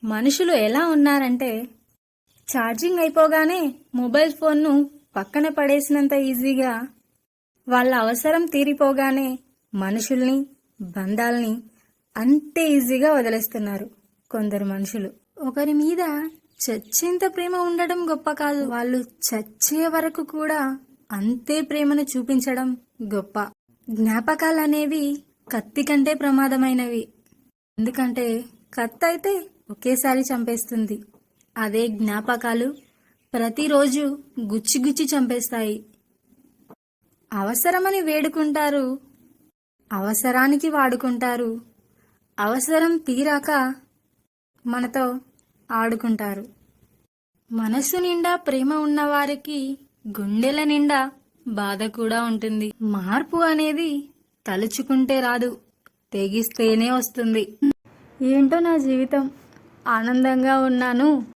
మనుషులు ఎలా ఉన్నారంటే ఛార్జింగ్ అయిపోగానే మొబైల్ ఫోన్ను పక్కన పడేసినంత ఈజీగా వాళ్ళ అవసరం తీరిపోగానే మనుషుల్ని బంధాల్ని అంతే ఈజీగా వదిలేస్తున్నారు కొందరు మనుషులు. ఒకరి మీద చచ్చేంత ప్రేమ ఉండడం గొప్ప కాదు, వాళ్ళు చచ్చే వరకు కూడా అంతే ప్రేమను చూపించడం గొప్ప. జ్ఞాపకాలు అనేవి కత్తి కంటే ప్రమాదమైనవి. ఎందుకంటే కత్తి అయితే ఒకేసారి చంపేస్తుంది, అదే జ్ఞాపకాలు ప్రతిరోజు గుచ్చి గుచ్చి చంపేస్తాయి. అవసరమని వేడుకుంటారు, అవసరానికి వాడుకుంటారు, అవసరం తీరాక మనతో ఆడుకుంటారు. మనసు నిండా ప్రేమ ఉన్నవారికి గుండెల నిండా బాధ కూడా ఉంటుంది. మార్పు అనేది తలుచుకుంటే రాదు, తెగిస్తేనే వస్తుంది. ఏంటో నా జీవితం, ఆనందంగా ఉన్నాను,